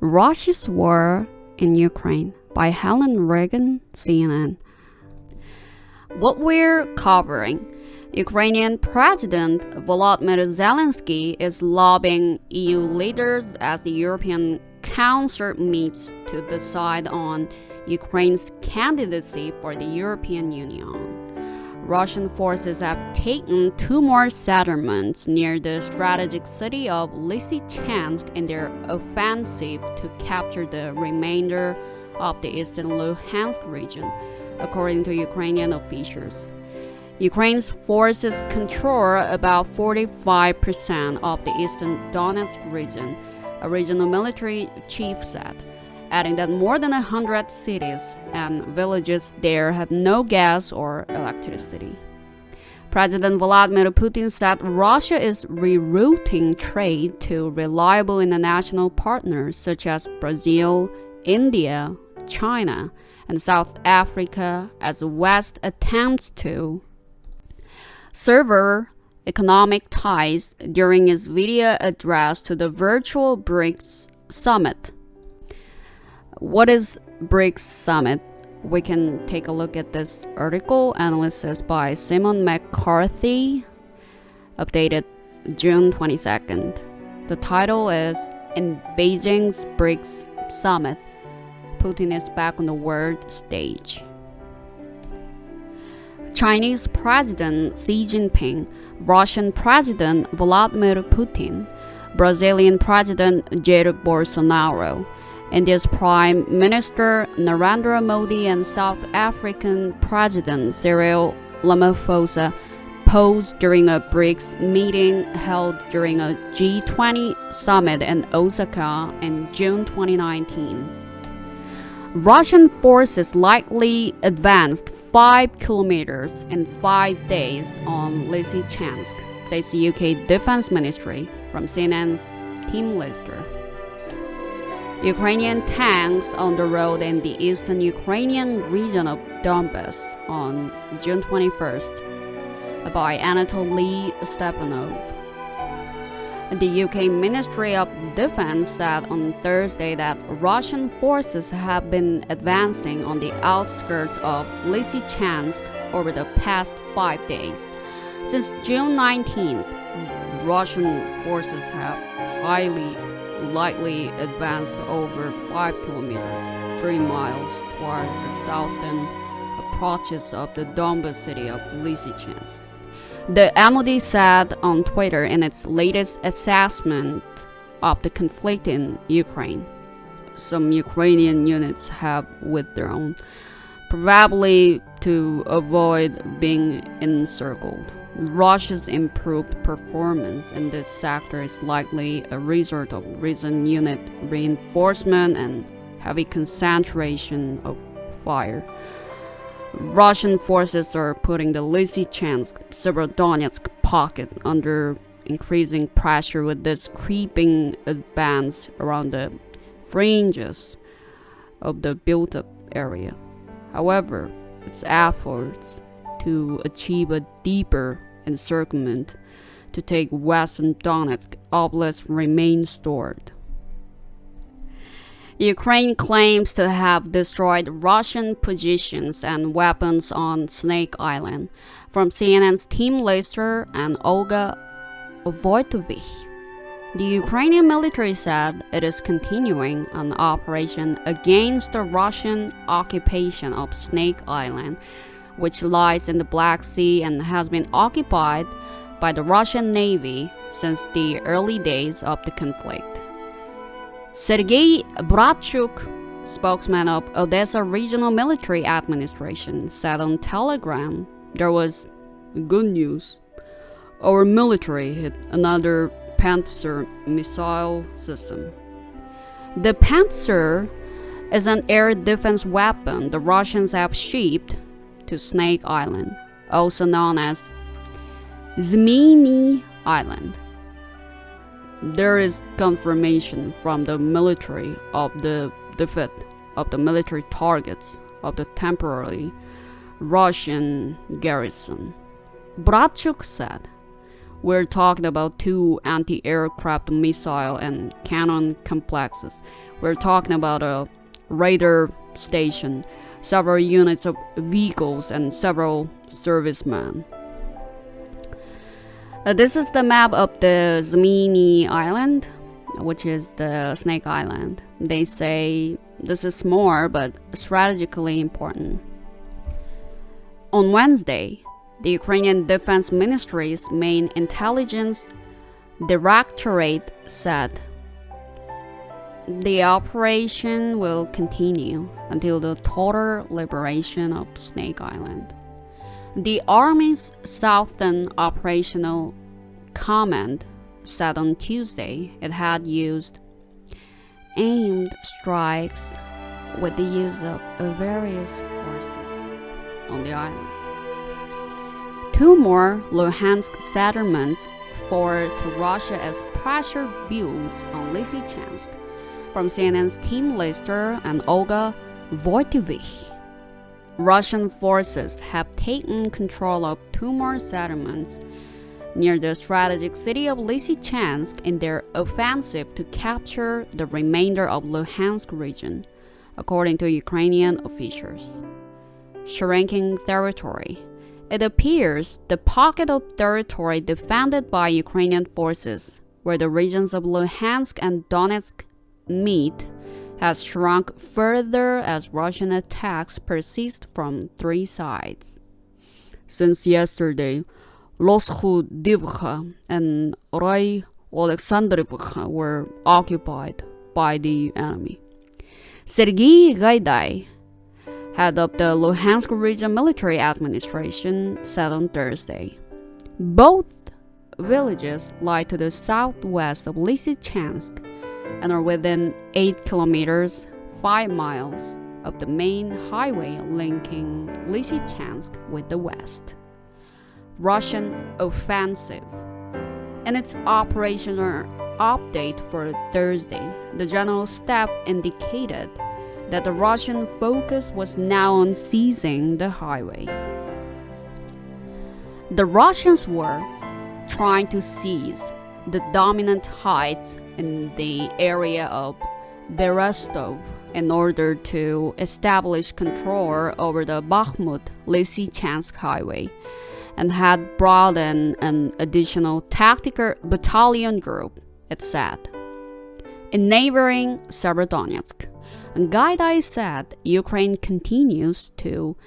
Russia's War in Ukraine by Helen Regan, CNN. What we're covering: Ukrainian President Volodymyr Zelensky is lobbying EU leaders as the European Council meets to decide on Ukraine's candidacy for the European Union. Russian forces have taken 2 more settlements near the strategic city of Lysychansk in their offensive to capture the remainder of the eastern Luhansk region, according to Ukrainian officials. Ukraine's forces control about 45% of the eastern Donetsk region, a regional military chief said, adding that more than 100 cities and villages there have no gas or electricity. President Vladimir Putin said Russia is rerouting trade to reliable international partners such as Brazil, India, China, and South Africa as the West attempts to sever economic ties during his video address to the virtual BRICS summit. What is BRICS Summit? We can take a look at this article, analysis by Simon McCarthy, updated June 22nd. The title is In Beijing's BRICS Summit, Putin is back on the world stage. Chinese President Xi Jinping, Russian President Vladimir Putin, Brazilian President Jair Bolsonaro, India's Prime Minister Narendra Modi and South African President Cyril Ramaphosa posed during a BRICS meeting held during a G20 summit in Osaka in June 2019. Russian forces likely advanced 5 kilometers in 5 days on Lysychansk, says the UK Defense Ministry from CNN's Tim Lister. Ukrainian tanks on the road in the eastern Ukrainian region of Donbas on June 21st by Anatoly Stepanov. The UK Ministry of Defense said on Thursday that Russian forces have been advancing on the outskirts of Lysychansk over the past 5 days. Since June 19th, Russian forces have lightly advanced over 5 kilometers, 3 miles towards the southern approaches of the Donbas city of Lysychansk. The MOD said on Twitter in its latest assessment of the conflict in Ukraine. Some Ukrainian units have withdrawn, probably to avoid being encircled. Russia's improved performance in this sector is likely a result of recent unit reinforcement and heavy concentration of fire. Russian forces are putting the Lysychansk-Severodonetsk pocket under increasing pressure with this creeping advance around the fringes of the built-up area. However, its efforts to achieve a deeper encirclement to take Western Donetsk Oblast remain stalled. Ukraine claims to have destroyed Russian positions and weapons on Snake Island, from CNN's Tim Lister and Olga Voitovych. The Ukrainian military said it is continuing an operation against the Russian occupation of Snake Island, which lies in the Black Sea and has been occupied by the Russian Navy since the early days of the conflict. Sergei Bratchuk, spokesman of Odessa Regional Military Administration, said on Telegram, "There was good news. Our military hit another Pantsir missile system." The Pantsir is an air defense weapon the Russians have shipped to Snake Island, also known as Zmyny Island. There is confirmation from the military of the defeat of the military targets of the temporary Russian garrison. Bratchuk said, We're talking about 2 anti-aircraft missile and cannon complexes. We're talking about a radar station, several units of vehicles, and several servicemen. This is the map of the Zmini Island, which is the Snake Island. They say this is small but strategically important. On Wednesday, the Ukrainian Defense Ministry's main intelligence directorate said the operation will continue until the total liberation of Snake Island. The Army's Southern Operational Command said on Tuesday it had used aimed strikes with the use of various forces on the island. 2 more Luhansk settlements fall to Russia as pressure builds on Lysychansk. From CNN's Tim Lister and Olga, Voitivych. Russian forces have taken control of 2 more settlements near the strategic city of Lysychansk in their offensive to capture the remainder of Luhansk region, according to Ukrainian officials. Shrinking territory. It appears the pocket of territory defended by Ukrainian forces, where the regions of Luhansk and Donetsk meet, has shrunk further as Russian attacks persist from 3 sides. Since yesterday, Voitovych and Alexandrovych were occupied by the enemy. Sergei Gaidai, head of the Luhansk Region Military Administration, said on Thursday. Both villages lie to the southwest of Lysychansk and are within 8 kilometers, 5 miles, of the main highway linking Lysychansk with the west. Russian offensive. In its operational update for Thursday, the General Staff indicated that the Russian focus was now on seizing the highway. The Russians were trying to seize the dominant heights in the area of Berestov in order to establish control over the Bakhmut-Lysychansk highway, and had brought in an additional tactical battalion group, it said. In neighboring Severodonetsk, Gaidai said Ukraine continues to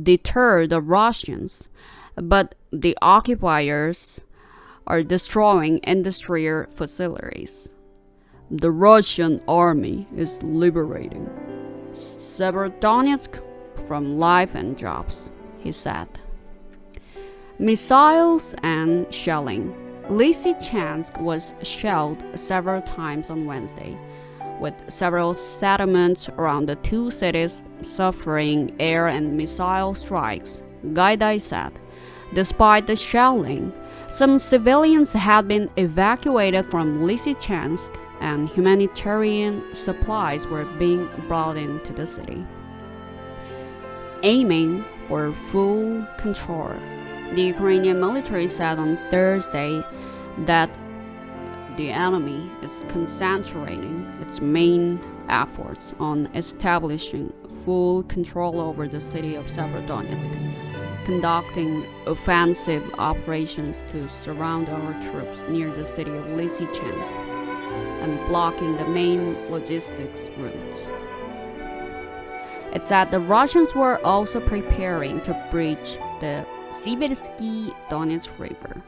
deter the Russians, but the occupiers are destroying industrial facilities. The Russian army is liberating Severodonetsk from life and jobs, he said. Missiles and shelling. Lysychansk was shelled several times on Wednesday, with several settlements around the 2 cities suffering air and missile strikes, Gaidai said. Despite the shelling, some civilians had been evacuated from Lysychansk and humanitarian supplies were being brought into the city. Aiming for full control, the Ukrainian military said on Thursday that the enemy is concentrating its main efforts on establishing full control over the city of Severodonetsk, conducting offensive operations to surround our troops near the city of Lysychansk and blocking the main logistics routes. It said the Russians were also preparing to breach the Siversky Donetsk River.